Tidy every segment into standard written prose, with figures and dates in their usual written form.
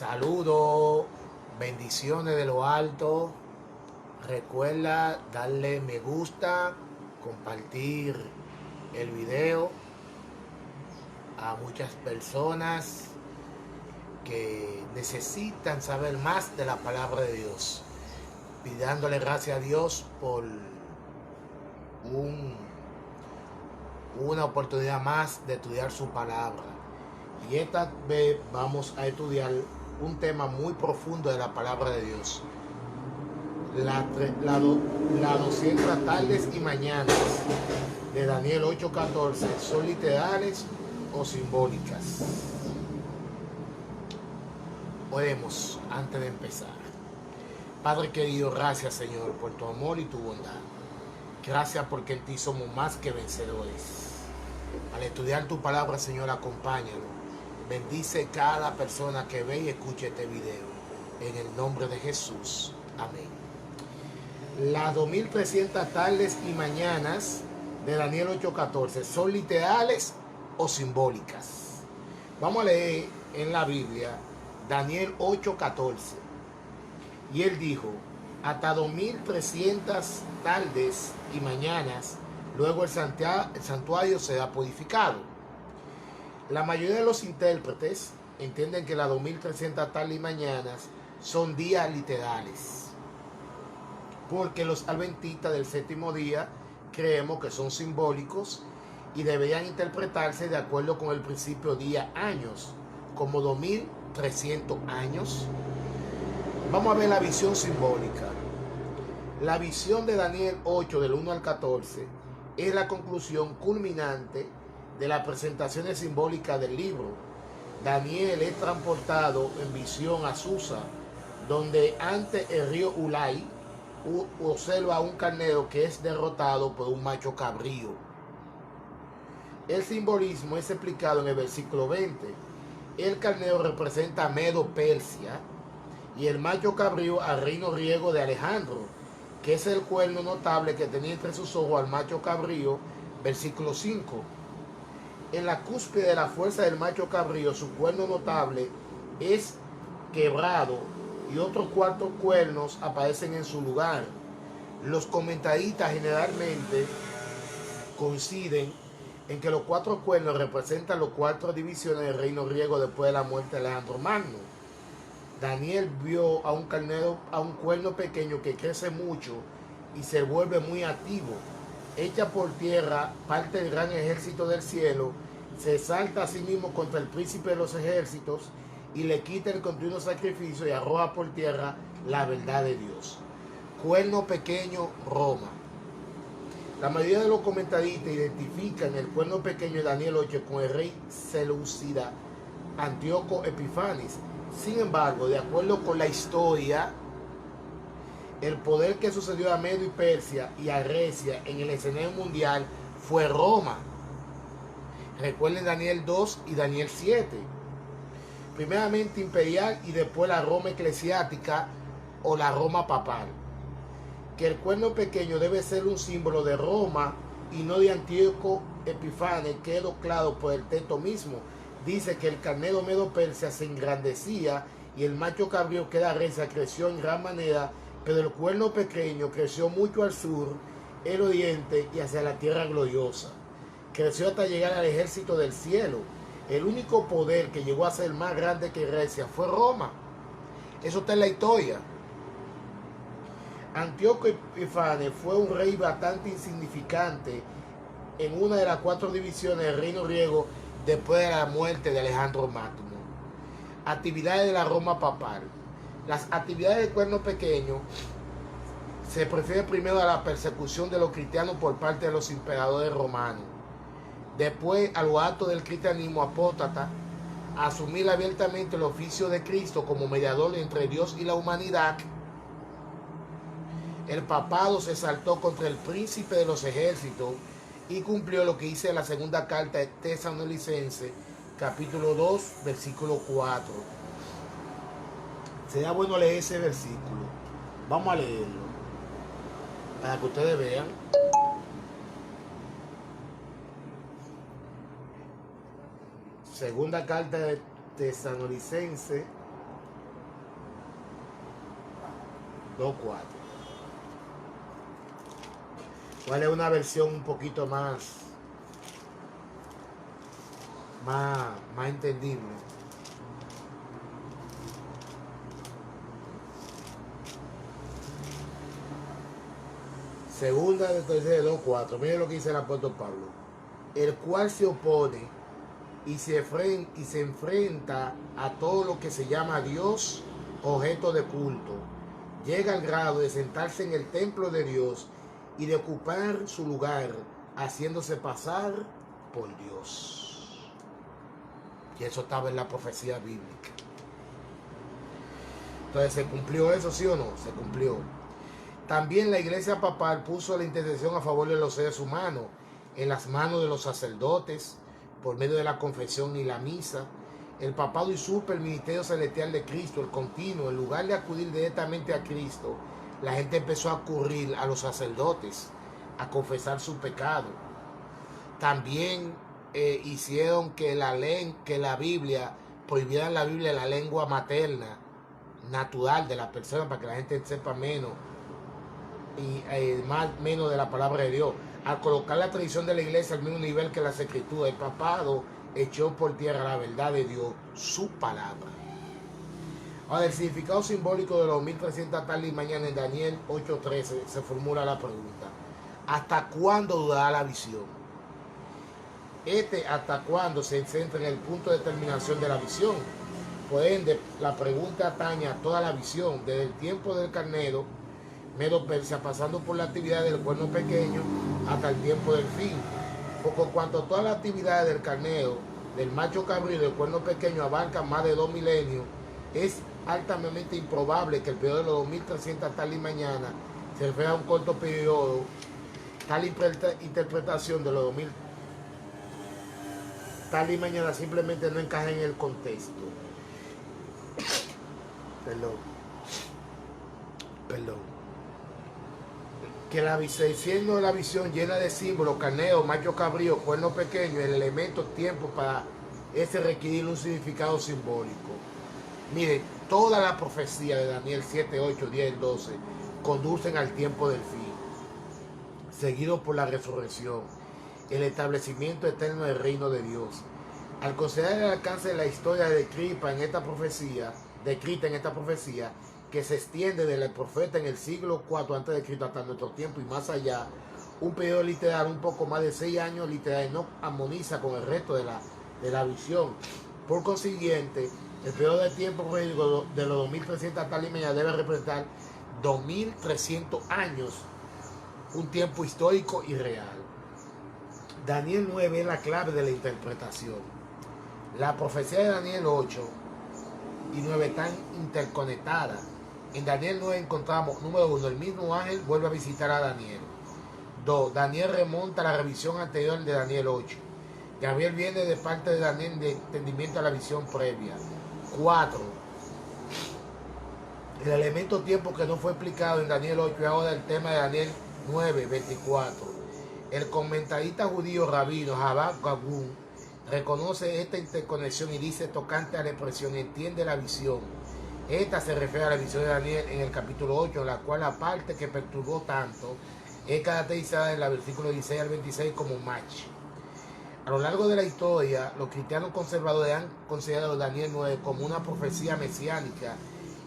Saludos, bendiciones de lo alto. Recuerda darle me gusta, compartir el video a muchas personas que necesitan saber más de la palabra de Dios. Pidándole gracias a Dios por una oportunidad más de estudiar su palabra. Y esta vez vamos a estudiar un tema muy profundo de la palabra de Dios. Las 200 tardes y mañanas de Daniel 8:14 son literales o simbólicas. Oremos antes de empezar. Padre querido, gracias Señor por tu amor y tu bondad. Gracias porque en ti somos más que vencedores. Al estudiar tu palabra, Señor, acompáñanos. Bendice cada persona que ve y escuche este video. En el nombre de Jesús. Amén. Las 2300 tardes y mañanas de Daniel 8:14 son literales o simbólicas. Vamos a leer en la Biblia Daniel 8:14. Y él dijo: hasta 2300 tardes y mañanas, luego el santuario será purificado. La mayoría de los intérpretes entienden que las 2300 tardes y mañanas son días literales, porque los adventistas del séptimo día creemos que son simbólicos y deberían interpretarse de acuerdo con el principio día-años, como 2300 años. Vamos a ver la visión simbólica. La visión de Daniel 8 del 1 al 14 es la conclusión culminante de las presentaciones simbólicas del libro. Daniel es transportado en visión a Susa, donde ante el río Ulai observa a un carnero que es derrotado por un macho cabrío. El simbolismo es explicado en el versículo 20. El carnero representa a Medo-Persia y el macho cabrío al reino griego de Alejandro, que es el cuerno notable que tenía entre sus ojos al macho cabrío, versículo 5. En la cúspide de la fuerza del macho cabrío, su cuerno notable es quebrado y otros 4 cuernos aparecen en su lugar. Los comentaristas generalmente coinciden en que los 4 cuernos representan las 4 divisiones del reino griego después de la muerte de Alejandro Magno. Daniel vio a un cuerno pequeño que crece mucho y se vuelve muy activo. Echa por tierra parte del gran ejército del cielo, se salta a sí mismo contra el príncipe de los ejércitos y le quita el continuo sacrificio y arroja por tierra la verdad de Dios. Cuerno pequeño, Roma. La mayoría de los comentaristas identifican el cuerno pequeño de Daniel 8 con el rey seleucida Antíoco Epifanes. Sin embargo, de acuerdo con la historia, el poder que sucedió a Medo y Persia y a Grecia en el escenario mundial fue Roma. Recuerden Daniel 2 y Daniel 7. Primeramente imperial y después la Roma eclesiástica o la Roma papal. Que el cuerno pequeño debe ser un símbolo de Roma y no de Antíoco Epifanes, quedó claro por el texto mismo. Dice que el carnero Medo-Persia se engrandecía y el macho cabrío que era Grecia creció en gran manera, pero el cuerno pequeño creció mucho al sur, el oriente y hacia la tierra gloriosa. Creció hasta llegar al ejército del cielo. El único poder que llegó a ser más grande que Grecia fue Roma. Eso está en la historia. Antíoco Epifanes fue un rey bastante insignificante en una de las 4 divisiones del reino griego después de la muerte de Alejandro Magno. Actividades de la Roma papal. Las actividades del cuerno pequeño se refieren primero a la persecución de los cristianos por parte de los emperadores romanos. Después a los actos del cristianismo apóstata, a asumir abiertamente el oficio de Cristo como mediador entre Dios y la humanidad. El papado se exaltó contra el príncipe de los ejércitos y cumplió lo que dice la segunda carta de Tesalonicenses, capítulo 2, versículo 4. Sería bueno leer ese versículo. Vamos a leerlo para que ustedes vean. Segunda carta de Tesalonicenses, 2:4. ¿Cuál es una versión un poquito más entendible? Segunda de Tercera 2:4. Miren lo que dice el apóstol Pablo. El cual se opone y se enfrenta a todo lo que se llama Dios, objeto de culto. Llega al grado de sentarse en el templo de Dios y de ocupar su lugar, haciéndose pasar por Dios. Y eso estaba en la profecía bíblica. Entonces, ¿se cumplió eso, sí o no? Se cumplió. También la iglesia papal puso la intercesión a favor de los seres humanos en las manos de los sacerdotes por medio de la confesión y la misa. El papado usurpa el ministerio celestial de Cristo, el continuo. En lugar de acudir directamente a Cristo, la gente empezó a acudir a los sacerdotes a confesar su pecado. También hicieron que la Biblia, prohibieran la Biblia la lengua materna, natural de la persona, para que la gente sepa menos y menos de la palabra de Dios. Al colocar la tradición de la iglesia al mismo nivel que las escrituras, el papado echó por tierra la verdad de Dios, su palabra. Ahora, el significado simbólico de los 1300 tarde y mañana en Daniel 8:13 se formula la pregunta: ¿hasta cuándo durará la visión? ¿Hasta cuándo se centra en el punto de terminación de la visión? Por ende, la pregunta atañe a toda la visión, desde el tiempo del carnero Medo-Persia, pasando por la actividad del cuerno pequeño hasta el tiempo del fin. Por cuanto todas las actividades del carnero, del macho cabrío y del cuerno pequeño abarcan más de 2 milenios, es altamente improbable que el periodo de los 2300 tal y mañana se refiera a un corto periodo. Tal interpretación de los 2000 tal y mañana simplemente no encaja en el contexto. Perdón. Que siendo la visión llena de símbolos, carnero, macho cabrío, cuerno pequeño, el elemento tiempo para requerir un significado simbólico. Miren, toda la profecía de Daniel 7, 8, 10 y 12 conducen al tiempo del fin, seguido por la resurrección, el establecimiento eterno del reino de Dios. Al considerar el alcance de la historia descrita en esta profecía, que se extiende del profeta en el siglo IV a.C. hasta nuestro tiempo y más allá, un periodo literal un poco más de 6 años literal no armoniza con el resto de la visión. Por consiguiente, el periodo de tiempo de los 2300 tal y mañana debe representar 2300 años, un tiempo histórico y real. Daniel 9 es la clave de la interpretación. La profecía de Daniel 8 y 9 están interconectadas. En Daniel 9 encontramos, número 1, el mismo ángel vuelve a visitar a Daniel. 2, Daniel remonta a la revisión anterior de Daniel 8. Gabriel viene de parte de Daniel de entendimiento a la visión previa. 4, el elemento tiempo que no fue explicado en Daniel 8 y ahora el tema de Daniel 9, 24. El comentarista judío rabino Jabab Gabun reconoce esta interconexión y dice tocante a la expresión, entiende la visión. Esta se refiere a la visión de Daniel en el capítulo 8, en la cual la parte que perturbó tanto es caracterizada en la versículo 16 al 26 como match. A lo largo de la historia, los cristianos conservadores han considerado Daniel 9 como una profecía mesiánica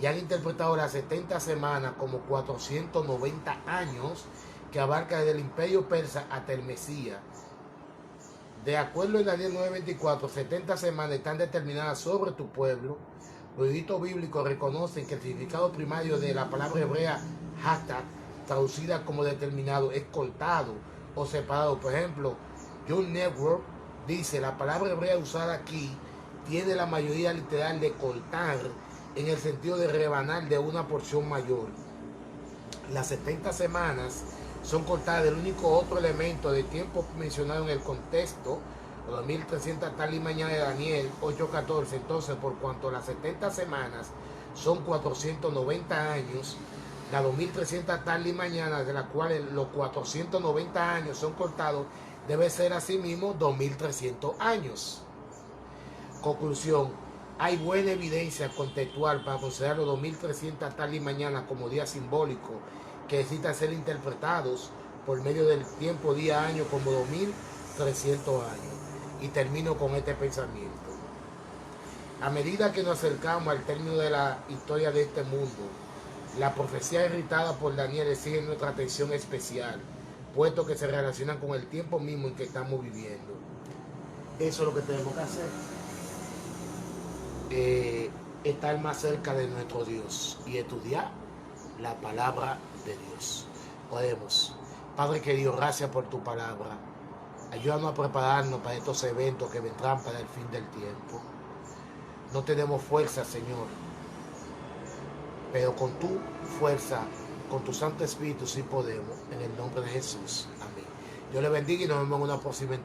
y han interpretado las 70 semanas como 490 años que abarca desde el imperio persa hasta el Mesías. De acuerdo en Daniel 9:24, 70 semanas están determinadas sobre tu pueblo. Los eruditos bíblicos reconocen que el significado primario de la palabra hebrea hashtag, traducida como determinado, es cortado o separado. Por ejemplo, John Network dice, la palabra hebrea usada aquí tiene la mayoría literal de cortar, en el sentido de rebanar de una porción mayor. Las 70 semanas son cortadas del único otro elemento de tiempo mencionado en el contexto, los 2300 tal y mañana de Daniel 8:14. Entonces, por cuanto las 70 semanas son 490 años, las 2300 tal y mañana, de las cuales los 490 años son cortados, debe ser asimismo 2300 años. Conclusión: Hay buena evidencia contextual para considerar los 2300 tarde y mañana como días simbólicos que necesitan ser interpretados por medio del tiempo, día, año, como 2300 años. Y termino con este pensamiento. A medida que nos acercamos al término de la historia de este mundo, la profecía irritada por Daniel exige nuestra atención especial, puesto que se relacionan con el tiempo mismo en que estamos viviendo. Eso es lo que tenemos que hacer. Estar más cerca de nuestro Dios y estudiar la palabra de Dios. Podemos. Padre querido, gracias por tu palabra. Ayúdanos a prepararnos para estos eventos que vendrán para el fin del tiempo. No tenemos fuerza, Señor, pero con tu fuerza, con tu Santo Espíritu sí podemos, en el nombre de Jesús. Amén. Dios le bendiga y nos vemos en una próxima entrega.